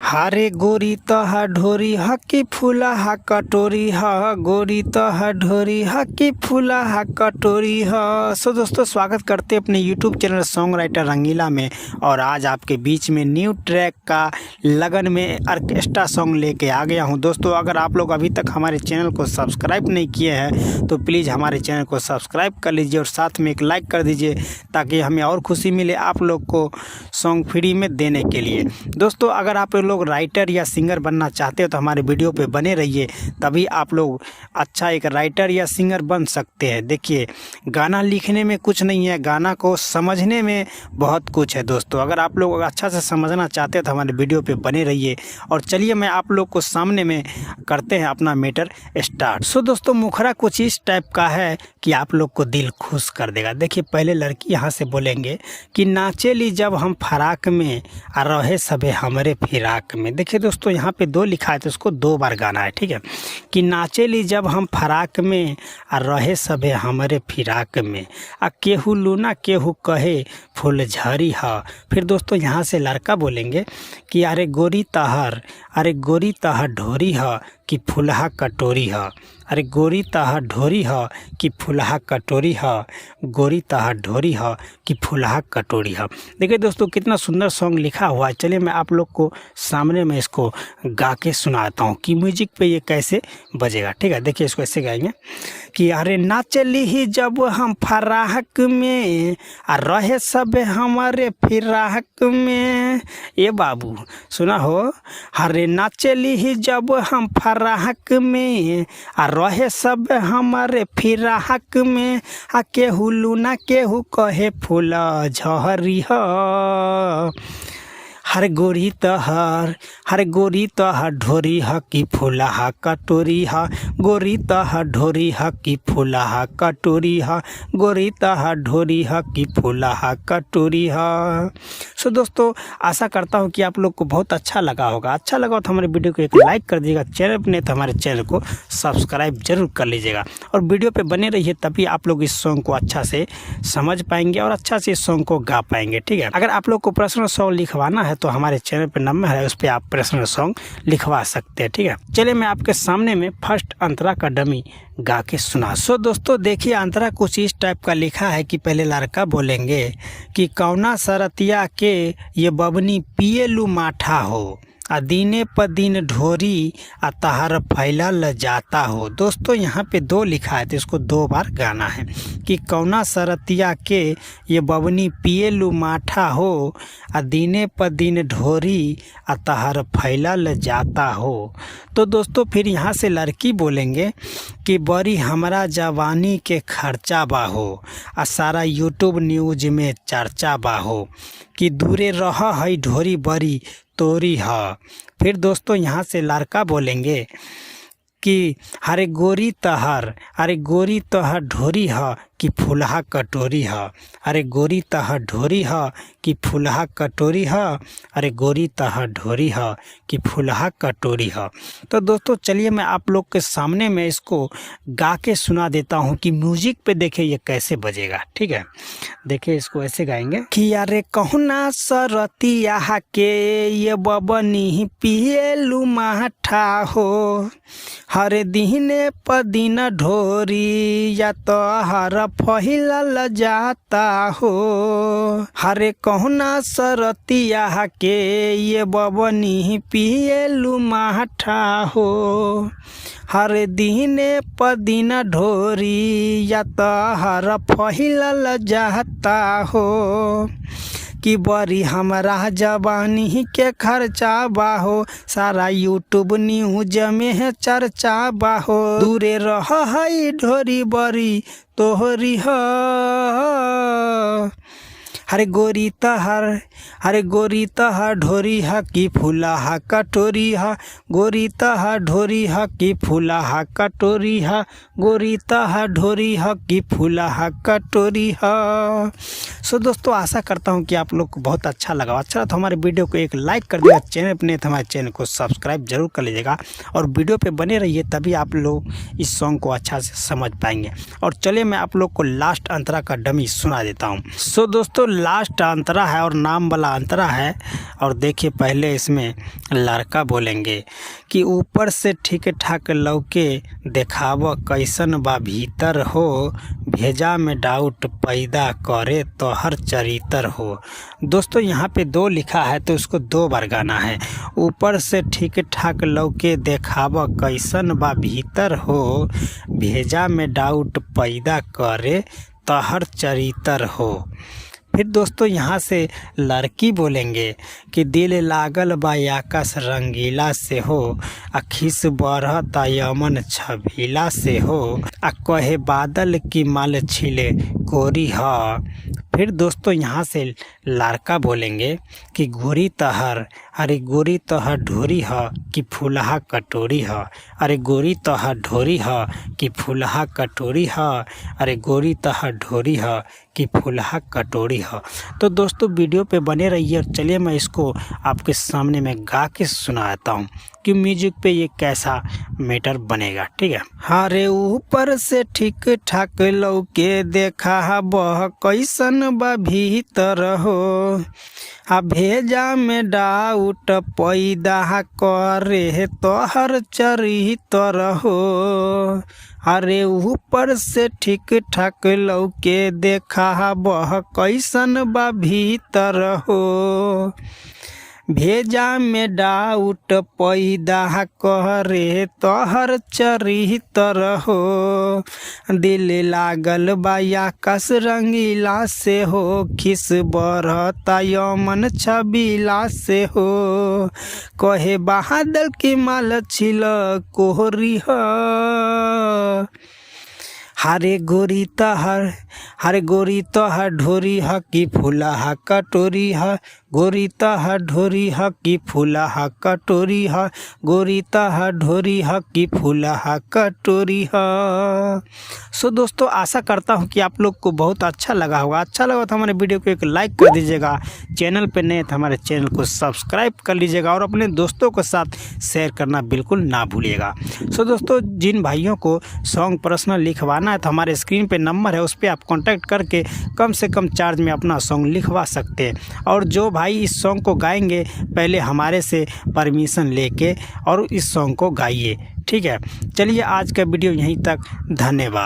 हारे गोरी तह ढोरी हकी फूला हा कटोरी ह गोरी तह ढोरी हकी फूला हा कटोरी ह। सो दोस्तों, स्वागत करते हैं अपने YouTube चैनल सॉन्ग राइटर रंगीला में। और आज आपके बीच में न्यू ट्रैक का लगन में ऑर्केस्ट्रा सॉन्ग लेके आ गया हूं। दोस्तों, अगर आप लोग अभी तक हमारे चैनल को सब्सक्राइब नहीं किए हैं तो प्लीज़ हमारे चैनल को सब्सक्राइब कर लीजिए और साथ में एक लाइक कर दीजिए ताकि हमें और खुशी मिले आप लोग को सॉन्ग फ्री में देने के लिए। दोस्तों, अगर आप लोग राइटर या सिंगर बनना चाहते हो तो हमारे वीडियो पे बने रहिए, तभी आप लोग अच्छा एक राइटर या सिंगर बन सकते हैं। देखिए, गाना लिखने में कुछ नहीं है, गाना को समझने में बहुत कुछ है। दोस्तों, अगर आप लोग अच्छा से समझना चाहते हैं तो हमारे वीडियो पे बने रहिए। और चलिए, मैं आप लोग को सामने में करते हैं अपना मैटर स्टार्ट। सो दोस्तों, मुखरा कुछ इस टाइप का है कि आप लोग को दिल खुश कर देगा। देखिए, पहले लड़की यहाँ से बोलेंगे कि नाचेली जब हम फराक में आ रहे सबे हमरे फिराक में। देखिए दोस्तों, यहाँ पे दो लिखा है तो उसको दो बार गाना है, ठीक है। कि नाचेली जब हम फराक में आ रहे सबे हमरे फिराक में, आ केहू लूना केहू कहे फूल झरी हा। फिर दोस्तों, यहाँ से लड़का बोलेंगे कि अरे गोरी तहर ढोरी हा कि फुलहा कटोरी हा। अरे गोरी तहर ढोरी हा कि फुलहा कटोरी हा, गोरी तहर ढोरी हा कि फुलहा कटोरी हा। देखिए दोस्तों, कितना सुंदर सॉन्ग लिखा हुआ है। चलिए, मैं आप लोग को सामने में इसको गा के सुनाता हूँ कि म्यूजिक पे ये कैसे बजेगा, ठीक है। देखिए, इसको ऐसे गाएंगे कि अरे नाचली ही जब हम फराक में आ रहे सब हमारे फिराक में। ये बाबू सुना हो, अरे नाचली ही जब हम फराक में आ रहे सब हमारे फिराक में, आ केहू लूना केहू कहे फूल झरी ह। हर गोरी तहर ढोरी ह कि फूलहा कटोरी ह, गोरी तहर ढोरी ह कि फूलहा कटोरी ह, गोरी तहर ढोरी ह कि फूलहा कटोरी ह। सो दोस्तों, आशा करता हूँ कि आप लोग को बहुत अच्छा लगा होगा। अच्छा लगा तो हमारे वीडियो को एक लाइक कर दीजिएगा, चैनल पर नहीं तो हमारे चैनल को सब्सक्राइब जरूर कर लीजिएगा और वीडियो पे बने रहिए, तभी आप लोग इस सॉन्ग को अच्छा से समझ पाएंगे और अच्छा से इस सॉन्ग को गा पाएंगे, ठीक है। अगर आप लोग को पर्सनल सॉन्ग लिखवाना है तो हमारे चैनल पे नंबर है, उस पर आप पर्सनल सॉन्ग लिखवा सकते हैं, ठीक है। चलिए, मैं आपके सामने में फर्स्ट अंतरा का डमी गा के सुना। सो दोस्तों, देखिए, अंतरा कुछ इस टाइप का लिखा है कि पहले लड़का बोलेंगे कि कौना सरतिया के ये बबनी पिएलू माठा हो, आ दीने प दिन ढोरी आ तहार फैलल जाता हो। दोस्तों, यहाँ पे दो लिखा है तो इसको दो बार गाना है कि कौना सरतिया के ये बबनी पिएलू माठा हो, आ दीने प दिन ढोरी आ तहार फैलल जाता हो। तो दोस्तों, फिर यहाँ से लड़की बोलेंगे कि बड़ी हमरा जवानी के खर्चा बाहो, आ सारा यूट्यूब न्यूज में चर्चा बाहो, कि दूरे रह है ढोरी बड़ी तोरी हा। फिर दोस्तों, यहाँ से लड़का बोलेंगे कि अरे गोरी तहर ढोरी हा कि फुलहा कटोरी हा, अरे गोरी तहर ढोरी हा कि फुलहा कटोरी हा, अरे गोरी तहर ढोरी हा कि फुलहा कटोरी हा। तो दोस्तों, चलिए, मैं आप लोग के सामने में इसको गा के सुना देता हूँ कि म्यूजिक पे देखिए ये कैसे बजेगा, ठीक है। देखिए, इसको ऐसे गाएंगे कि अरे कहना सरतिया के ये बबनी पिएलू माठा हो, हरे दीने प दिन ढोरी या तो हर फहिलल जाता हो। हरे कहना सरतिया के ये बबनी पिएलू माठा हो, हरे दीने प दिन ढोरी या तो हर फहिलल जाता हो, कि बड़ी हमरा जवानी के खर्चा बाहो, सारा यूट्यूब न्यूज में है चर्चा बाहो, दूरे रह है ढोरी बड़ी तोहरी ह। हरे गोरी तहर ढोरी हा कि फुलहा कटोरी हा, गोरी तहर ढोरी हा कि फुलहा कटोरी हा, गोरी तहर ढोरी हा कि फुलहा कटोरी हा। सो दोस्तों, आशा करता हूँ कि आप लोग को बहुत अच्छा लगा। अच्छा तो हमारे वीडियो को एक लाइक कर दिया, चैनल पर नहीं तो हमारे चैनल को सब्सक्राइब जरूर कर लीजिएगा और वीडियो पे बने रहिए, तभी आप लोग इस सॉन्ग को अच्छा से समझ पाएंगे। और चलिए, मैं आप लोग को लास्ट अंतरा का डमी सुना देता हूँ। सो दोस्तों, लास्ट अंतरा है और नाम वाला अंतरा है। और देखिए पहले इसमें लड़का बोलेंगे कि ऊपर से ठीक ठाक लौके देखाव कैसन बा भीतर हो, भेजा में डाउट पैदा करे तो हर चरितर हो। दोस्तों यहाँ पे 2 लिखा है तो उसको 2 बार गाना है। ऊपर से ठीक ठाक लौके देखाव कैसन बा भीतर हो, भेजा में डाउट पैदा करे तो हर चरितर हो। फिर दोस्तों यहाँ से लड़की बोलेंगे कि दिल लागल बा आकाश रंगीला से हो, खिस बढ़ता यमन छबीला से हो, कहे बादल की माल छिले कोरी ह। फिर दोस्तों यहाँ से लड़का बोलेंगे कि गोरी तहर, अरे गोरी तहर ढोरी ह कि फुलहा कटोरी ह, अरे गोरी तहर ढोरी ह कि फुलहा कटोरी ह, अरे गोरी तहर ढोरी ह कि फुलहा कटोरी ह। तो दोस्तों वीडियो पे बने रहिए और चलिए मैं इसको आपके सामने में गा के सुनाता हूँ कि म्यूजिक पे ये कैसा मैटर बनेगा। ठीक है। हरे ऊपर से ठीक ठाक लौके देखा बह कैसन बा भीतर हो, भेजा में डाउट पैदा करे तो हर चरितर हो। अरे ऊपर से ठीक ठाक लौके देखा बह कैसन बा भीतर हो, भेजा में डाउट पैदा करे तो हर चरितर हो। दिल लागल बा आकाश रंगीला से हो, खिस बढ़ता यमन छबीला से हो, कहे बादल की माल छिल कोहरी ह। हरे गोरी तहर ढोरी ह कि फुलहा कटोरी ह, गोरी तहर ढोरी ह कि फुलहा कटोरी ह, गोरी तहर ढोरी ह कि फुलहा कटोरी ह। सो दोस्तों आशा करता हूँ कि आप लोग को बहुत अच्छा लगा होगा। अच्छा लगा तो हमारे वीडियो को एक लाइक कर दीजिएगा, चैनल पे नए तो हमारे चैनल को सब्सक्राइब कर लीजिएगा और अपने दोस्तों के साथ शेयर करना बिल्कुल ना भूलिएगा। सो दोस्तों जिन भाइयों को सॉन्ग पर्सनल लिखवाना है तो हमारे स्क्रीन पे नंबर है, उस पर आप कांटेक्ट करके कम से कम चार्ज में अपना सॉन्ग लिखवा सकते हैं। और जो भाई इस सॉन्ग को गाएंगे पहले हमारे से परमिशन लेके और इस सॉन्ग को गाइए। ठीक है। चलिए आज का वीडियो यहीं तक, धन्यवाद।